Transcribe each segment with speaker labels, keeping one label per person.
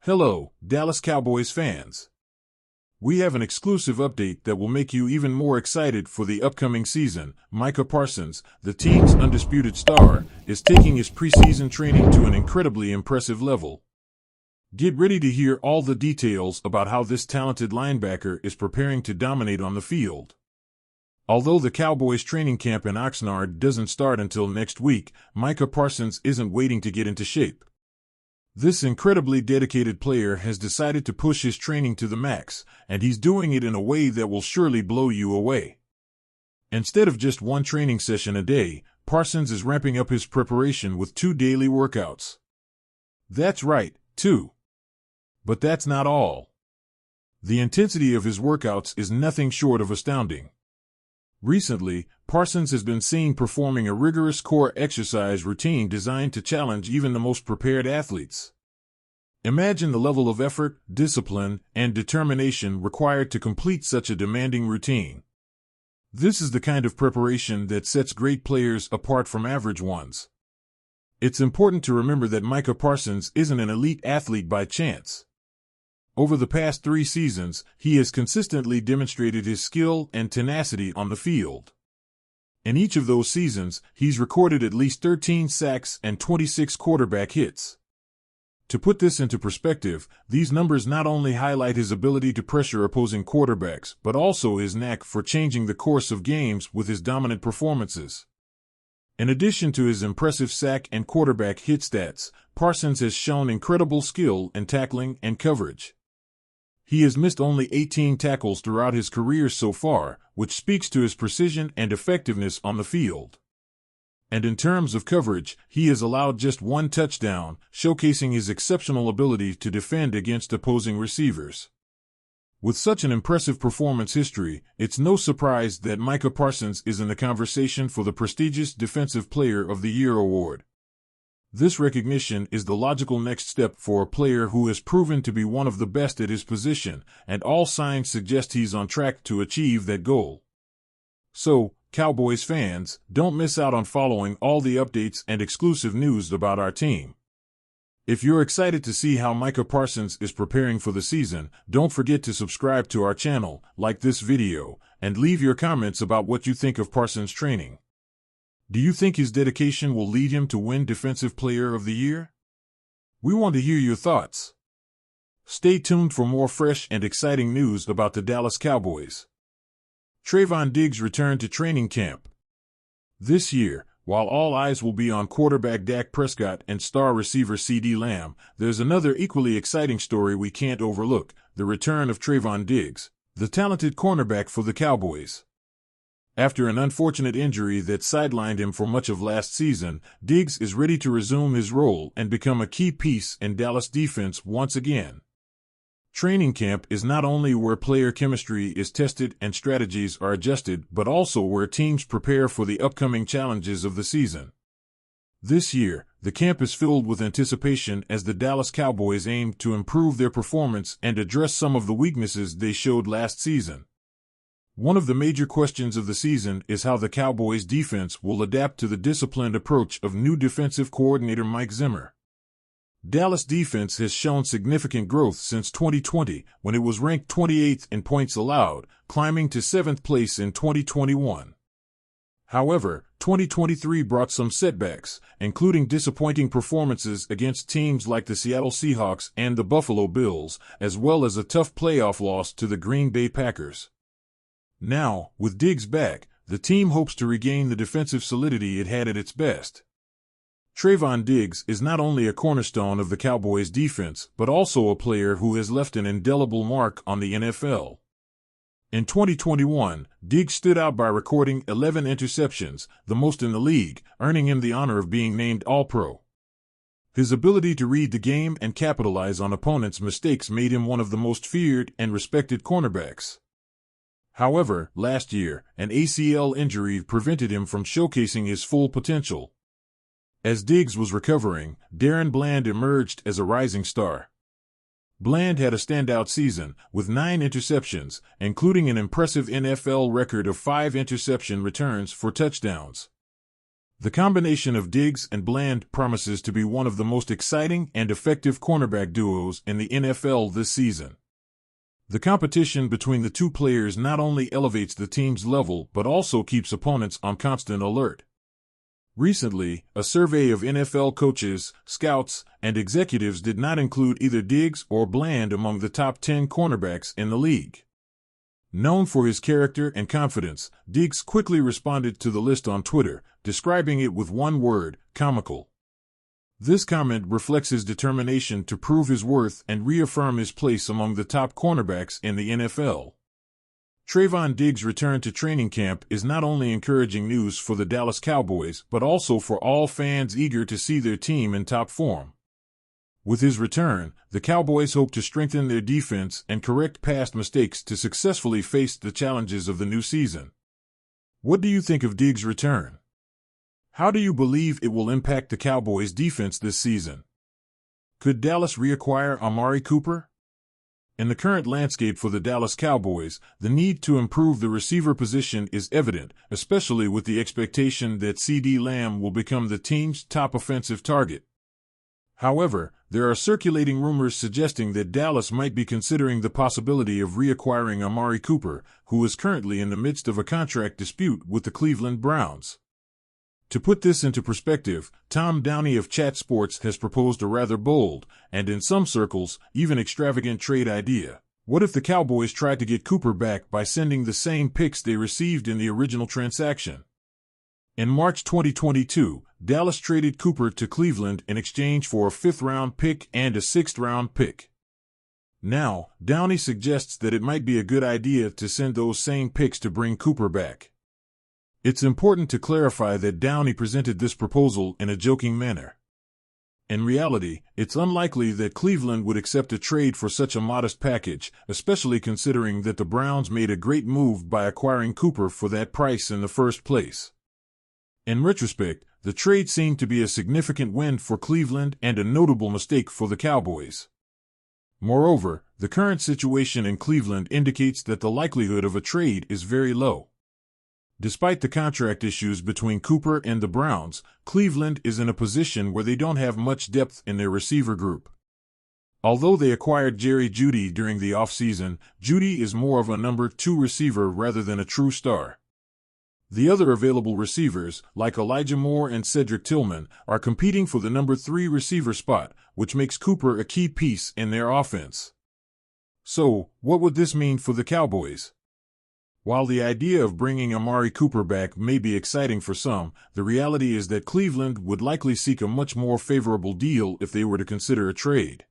Speaker 1: Hello, Dallas Cowboys fans. We have an exclusive update that will make you even more excited for the upcoming season. Micah Parsons, the team's undisputed star, is taking his preseason training to an incredibly impressive level. Get ready to hear all the details about how this talented linebacker is preparing to dominate on the field. Although the Cowboys training camp in Oxnard doesn't start until next week, Micah Parsons isn't waiting to get into shape. This incredibly dedicated player has decided to push his training to the max, and he's doing it in a way that will surely blow you away. Instead of just one training session a day, Parsons is ramping up his preparation with 2 daily workouts. That's right, 2. But that's not all. The intensity of his workouts is nothing short of astounding. Recently, Parsons has been seen performing a rigorous core exercise routine designed to challenge even the most prepared athletes. Imagine the level of effort, discipline, and determination required to complete such a demanding routine. This is the kind of preparation that sets great players apart from average ones. It's important to remember that Micah Parsons isn't an elite athlete by chance. Over the past 3 seasons, he has consistently demonstrated his skill and tenacity on the field. In each of those seasons, he's recorded at least 13 sacks and 26 quarterback hits. To put this into perspective, these numbers not only highlight his ability to pressure opposing quarterbacks, but also his knack for changing the course of games with his dominant performances. In addition to his impressive sack and quarterback hit stats, Parsons has shown incredible skill in tackling and coverage. He has missed only 18 tackles throughout his career so far, which speaks to his precision and effectiveness on the field. And in terms of coverage, he has allowed just 1 touchdown, showcasing his exceptional ability to defend against opposing receivers. With such an impressive performance history, it's no surprise that Micah Parsons is in the conversation for the prestigious Defensive Player of the Year award. This recognition is the logical next step for a player who has proven to be one of the best at his position, and all signs suggest he's on track to achieve that goal. So, Cowboys fans, don't miss out on following all the updates and exclusive news about our team. If you're excited to see how Micah Parsons is preparing for the season, don't forget to subscribe to our channel, like this video, and leave your comments about what you think of Parsons' training. Do you think his dedication will lead him to win Defensive Player of the Year? We want to hear your thoughts. Stay tuned for more fresh and exciting news about the Dallas Cowboys. Trayvon Diggs returned to training camp. This year, while all eyes will be on quarterback Dak Prescott and star receiver CeeDee Lamb, there's another equally exciting story we can't overlook: the return of Trayvon Diggs, the talented cornerback for the Cowboys. After an unfortunate injury that sidelined him for much of last season, Diggs is ready to resume his role and become a key piece in Dallas defense once again. Training camp is not only where player chemistry is tested and strategies are adjusted, but also where teams prepare for the upcoming challenges of the season. This year, the camp is filled with anticipation as the Dallas Cowboys aim to improve their performance and address some of the weaknesses they showed last season. One of the major questions of the season is how the Cowboys' defense will adapt to the disciplined approach of new defensive coordinator Mike Zimmer. Dallas defense has shown significant growth since 2020, when it was ranked 28th in points allowed, climbing to 7th place in 2021. However, 2023 brought some setbacks, including disappointing performances against teams like the Seattle Seahawks and the Buffalo Bills, as well as a tough playoff loss to the Green Bay Packers. Now, with Diggs back, the team hopes to regain the defensive solidity it had at its best. Trayvon Diggs is not only a cornerstone of the Cowboys' defense, but also a player who has left an indelible mark on the NFL. In 2021, Diggs stood out by recording 11 interceptions, the most in the league, earning him the honor of being named All-Pro. His ability to read the game and capitalize on opponents' mistakes made him one of the most feared and respected cornerbacks. However, last year, an ACL injury prevented him from showcasing his full potential. As Diggs was recovering, Darren Bland emerged as a rising star. Bland had a standout season, with 9 interceptions, including an impressive NFL record of 5 interception returns for touchdowns. The combination of Diggs and Bland promises to be one of the most exciting and effective cornerback duos in the NFL this season. The competition between the two players not only elevates the team's level but also keeps opponents on constant alert. Recently, a survey of NFL coaches, scouts, and executives did not include either Diggs or Bland among the top 10 cornerbacks in the league. Known for his character and confidence, Diggs quickly responded to the list on Twitter, describing it with one word: comical. This comment reflects his determination to prove his worth and reaffirm his place among the top cornerbacks in the NFL. Trayvon Diggs' return to training camp is not only encouraging news for the Dallas Cowboys but also for all fans eager to see their team in top form. With his return, the Cowboys hope to strengthen their defense and correct past mistakes to successfully face the challenges of the new season. What do you think of Diggs' return? How do you believe it will impact the Cowboys' defense this season? Could Dallas reacquire Amari Cooper? In the current landscape for the Dallas Cowboys, the need to improve the receiver position is evident, especially with the expectation that CeeDee Lamb will become the team's top offensive target. However, there are circulating rumors suggesting that Dallas might be considering the possibility of reacquiring Amari Cooper, who is currently in the midst of a contract dispute with the Cleveland Browns. To put this into perspective, Tom Downey of Chat Sports has proposed a rather bold, and in some circles, even extravagant trade idea. What if the Cowboys tried to get Cooper back by sending the same picks they received in the original transaction? In March 2022, Dallas traded Cooper to Cleveland in exchange for a 5th-round pick and a 6th-round pick. Now, Downey suggests that it might be a good idea to send those same picks to bring Cooper back. It's important to clarify that Downey presented this proposal in a joking manner. In reality, it's unlikely that Cleveland would accept a trade for such a modest package, especially considering that the Browns made a great move by acquiring Cooper for that price in the first place. In retrospect, the trade seemed to be a significant win for Cleveland and a notable mistake for the Cowboys. Moreover, the current situation in Cleveland indicates that the likelihood of a trade is very low. Despite the contract issues between Cooper and the Browns, Cleveland is in a position where they don't have much depth in their receiver group. Although they acquired Jerry Jeudy during the offseason, Jeudy is more of a number 2 receiver rather than a true star. The other available receivers, like Elijah Moore and Cedric Tillman, are competing for the number 3 receiver spot, which makes Cooper a key piece in their offense. So, what would this mean for the Cowboys? While the idea of bringing Amari Cooper back may be exciting for some, the reality is that Cleveland would likely seek a much more favorable deal if they were to consider a trade.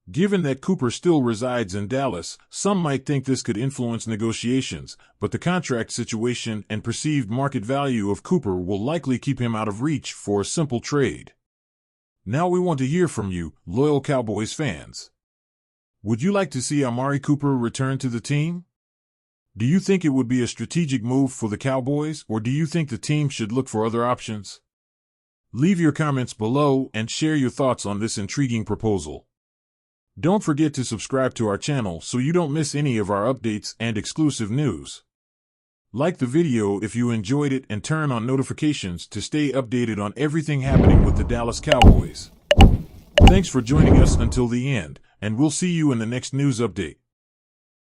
Speaker 1: Given that Cooper still resides in Dallas, some might think this could influence negotiations, but the contract situation and perceived market value of Cooper will likely keep him out of reach for a simple trade. Now we want to hear from you, loyal Cowboys fans. Would you like to see Amari Cooper return to the team? Do you think it would be a strategic move for the Cowboys, or do you think the team should look for other options? Leave your comments below and share your thoughts on this intriguing proposal. Don't forget to subscribe to our channel so you don't miss any of our updates and exclusive news. Like the video if you enjoyed it and turn on notifications to stay updated on everything happening with the Dallas Cowboys. Thanks for joining us until the end, and we'll see you in the next news update.